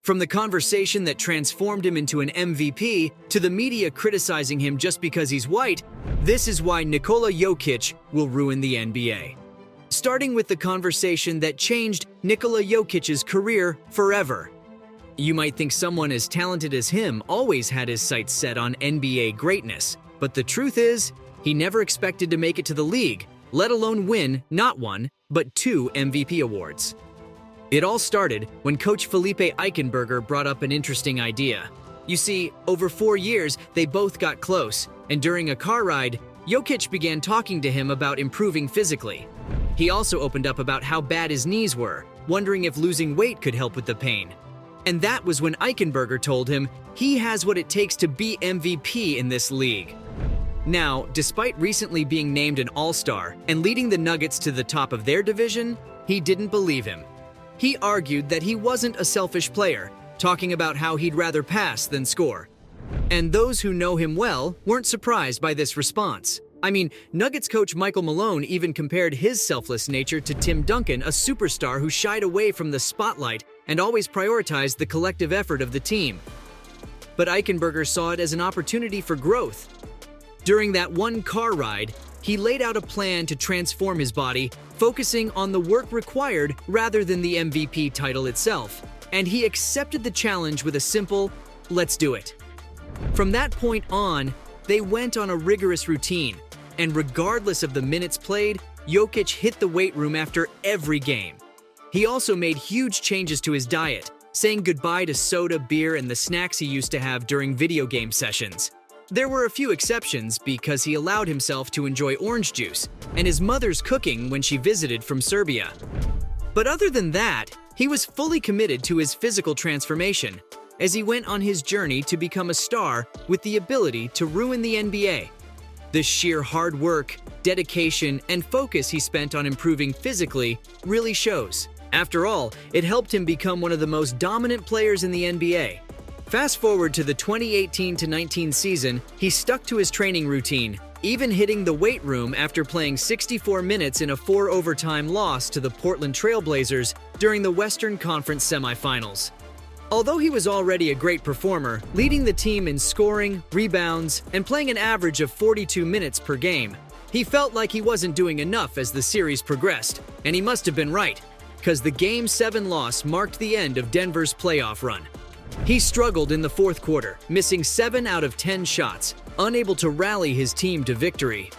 From the conversation that transformed him into an MVP to the media criticizing him just because he's white, this is why Nikola Jokic will ruin the NBA. Starting with the conversation that changed Nikola Jokic's career forever. You might think someone as talented as him always had his sights set on NBA greatness, but the truth is, he never expected to make it to the league, let alone win not one, but 2 MVP awards. It all started when coach Felipe Eichenberger brought up an interesting idea. You see, over 4 years, they both got close, and during a car ride, Jokic began talking to him about improving physically. He also opened up about how bad his knees were, wondering if losing weight could help with the pain. And that was when Eichenberger told him he has what it takes to be MVP in this league. Now, despite recently being named an All-Star and leading the Nuggets to the top of their division, he didn't believe him. He argued that he wasn't a selfish player, talking about how he'd rather pass than score. And those who know him well weren't surprised by this response. I mean, Nuggets coach Michael Malone even compared his selfless nature to Tim Duncan, a superstar who shied away from the spotlight and always prioritized the collective effort of the team. But Eichenberger saw it as an opportunity for growth. During that one car ride, he laid out a plan to transform his body, focusing on the work required rather than the MVP title itself. And he accepted the challenge with a simple, "Let's do it." From that point on, they went on a rigorous routine. And regardless of the minutes played, Jokic hit the weight room after every game. He also made huge changes to his diet, saying goodbye to soda, beer, and the snacks he used to have during video game sessions. There were a few exceptions because he allowed himself to enjoy orange juice and his mother's cooking when she visited from Serbia. But other than that, he was fully committed to his physical transformation as he went on his journey to become a star with the ability to ruin the NBA. The sheer hard work, dedication, and focus he spent on improving physically really shows. After all, it helped him become one of the most dominant players in the NBA. Fast forward to the 2018-19 season, he stuck to his training routine, even hitting the weight room after playing 64 minutes in a 4-overtime loss to the Portland Trail Blazers during the Western Conference semifinals. Although he was already a great performer, leading the team in scoring, rebounds, and playing an average of 42 minutes per game, he felt like he wasn't doing enough as the series progressed, and he must have been right, because the Game 7 loss marked the end of Denver's playoff run. He struggled in the fourth quarter, missing 7 out of 10 shots, unable to rally his team to victory.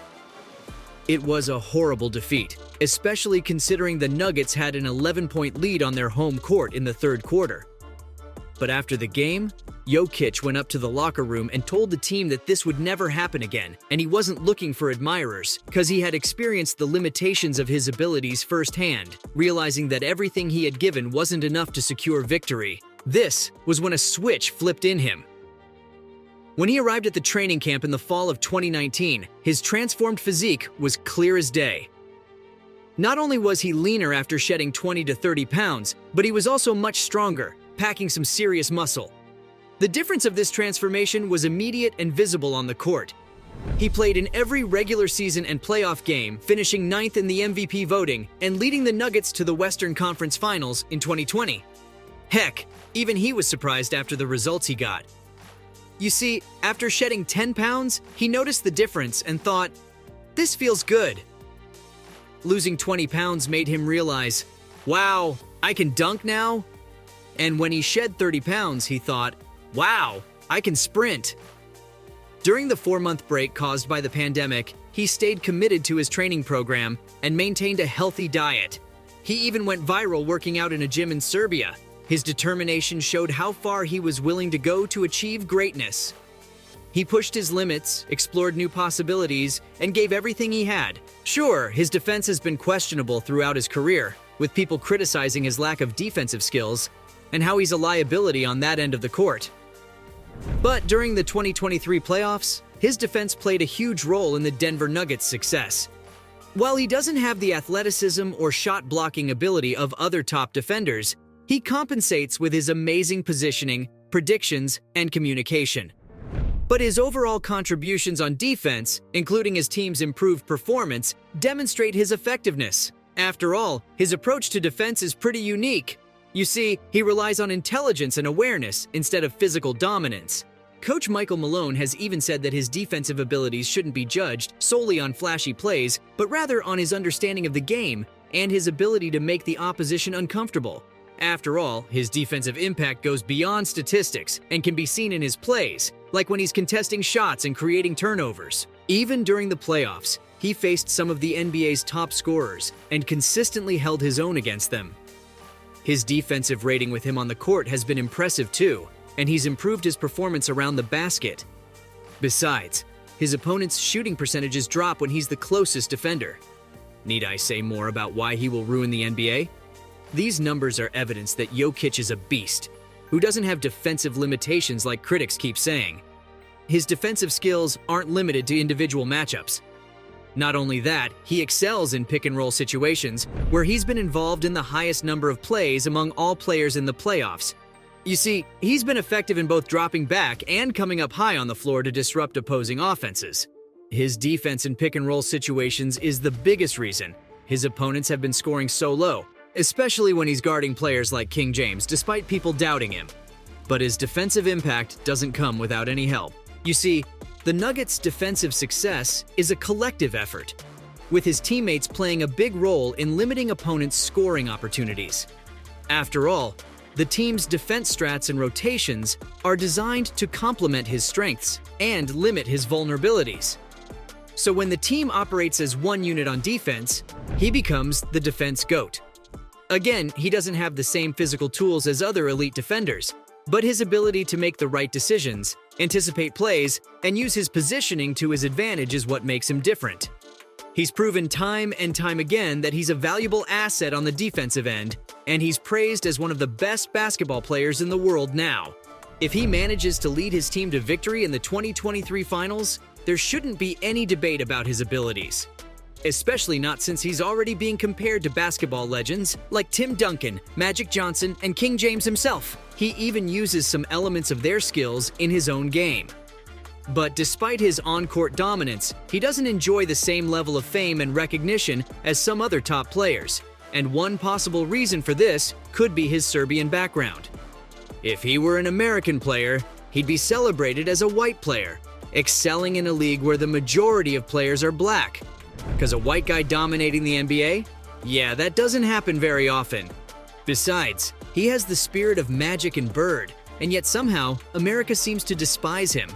It was a horrible defeat, especially considering the Nuggets had an 11-point lead on their home court in the third quarter. But after the game, Jokic went up to the locker room and told the team that this would never happen again, and he wasn't looking for admirers, because he had experienced the limitations of his abilities firsthand, realizing that everything he had given wasn't enough to secure victory. This was when a switch flipped in him. When he arrived at the training camp in the fall of 2019, his transformed physique was clear as day. Not only was he leaner after shedding 20 to 30 pounds, but he was also much stronger, packing some serious muscle. The difference of this transformation was immediate and visible on the court. He played in every regular season and playoff game, finishing 9th in the MVP voting and leading the Nuggets to the Western Conference Finals in 2020. Heck, even he was surprised after the results he got. You see, after shedding 10 pounds, he noticed the difference and thought, "This feels good." Losing 20 pounds made him realize, "Wow, I can dunk now?" And when he shed 30 pounds, he thought, "Wow, I can sprint." During the 4-month break caused by the pandemic, he stayed committed to his training program and maintained a healthy diet. He even went viral working out in a gym in Serbia. His determination showed how far he was willing to go to achieve greatness. He pushed his limits, explored new possibilities, and gave everything he had. Sure, his defense has been questionable throughout his career, with people criticizing his lack of defensive skills and how he's a liability on that end of the court. But during the 2023 playoffs, his defense played a huge role in the Denver Nuggets' success. While he doesn't have the athleticism or shot-blocking ability of other top defenders, he compensates with his amazing positioning, predictions, and communication. But his overall contributions on defense, including his team's improved performance, demonstrate his effectiveness. After all, his approach to defense is pretty unique. You see, he relies on intelligence and awareness instead of physical dominance. Coach Michael Malone has even said that his defensive abilities shouldn't be judged solely on flashy plays, but rather on his understanding of the game and his ability to make the opposition uncomfortable. After all, his defensive impact goes beyond statistics and can be seen in his plays, like when he's contesting shots and creating turnovers. Even during the playoffs, he faced some of the NBA's top scorers and consistently held his own against them. His defensive rating with him on the court has been impressive too, and he's improved his performance around the basket. Besides, his opponent's shooting percentages drop when he's the closest defender. Need I say more about why he will ruin the NBA? These numbers are evidence that Jokic is a beast, who doesn't have defensive limitations like critics keep saying. His defensive skills aren't limited to individual matchups. Not only that, he excels in pick-and-roll situations, where he's been involved in the highest number of plays among all players in the playoffs. You see, he's been effective in both dropping back and coming up high on the floor to disrupt opposing offenses. His defense in pick-and-roll situations is the biggest reason his opponents have been scoring so low, especially when he's guarding players like King James, despite people doubting him. But his defensive impact doesn't come without any help. You see, the Nuggets' defensive success is a collective effort, with his teammates playing a big role in limiting opponents' scoring opportunities. After all, the team's defense strats and rotations are designed to complement his strengths and limit his vulnerabilities. So when the team operates as one unit on defense, he becomes the defense GOAT. Again, he doesn't have the same physical tools as other elite defenders, but his ability to make the right decisions, anticipate plays, and use his positioning to his advantage is what makes him different. He's proven time and time again that he's a valuable asset on the defensive end, and he's praised as one of the best basketball players in the world now. If he manages to lead his team to victory in the 2023 finals, there shouldn't be any debate about his abilities. Especially not since he's already being compared to basketball legends like Tim Duncan, Magic Johnson, and King James himself. He even uses some elements of their skills in his own game. But despite his on-court dominance, he doesn't enjoy the same level of fame and recognition as some other top players. And one possible reason for this could be his Serbian background. If he were an American player, he'd be celebrated as a white player, excelling in a league where the majority of players are black. Because a white guy dominating the NBA? Yeah, that doesn't happen very often. Besides, he has the spirit of Magic and Bird, and yet somehow America seems to despise him.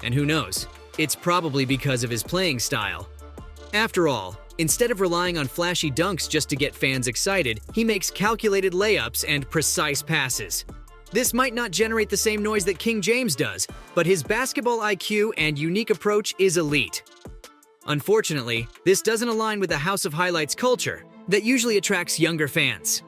And who knows, it's probably because of his playing style. After all, instead of relying on flashy dunks just to get fans excited, he makes calculated layups and precise passes. This might not generate the same noise that King James does, but his basketball IQ and unique approach is elite. Unfortunately, this doesn't align with the House of Highlights culture that usually attracts younger fans.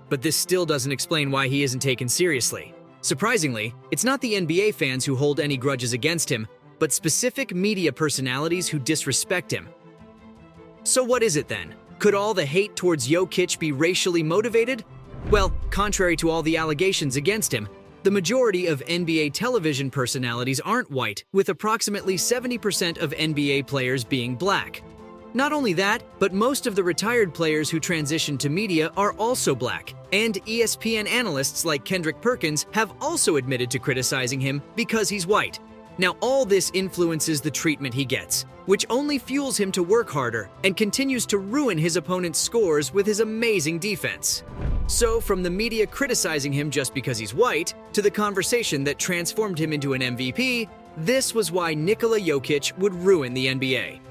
But this still doesn't explain why he isn't taken seriously. Surprisingly, it's not the NBA fans who hold any grudges against him, but specific media personalities who disrespect him. So what is it then? Could all the hate towards Jokic be racially motivated? Well, contrary to all the allegations against him, the majority of NBA television personalities aren't white, with approximately 70% of NBA players being black. Not only that, but most of the retired players who transition to media are also black, and ESPN analysts like Kendrick Perkins have also admitted to criticizing him because he's white. Now all this influences the treatment he gets, which only fuels him to work harder and continues to ruin his opponent's scores with his amazing defense. So from the media criticizing him just because he's white, to the conversation that transformed him into an MVP, this was why Nikola Jokic would ruin the NBA.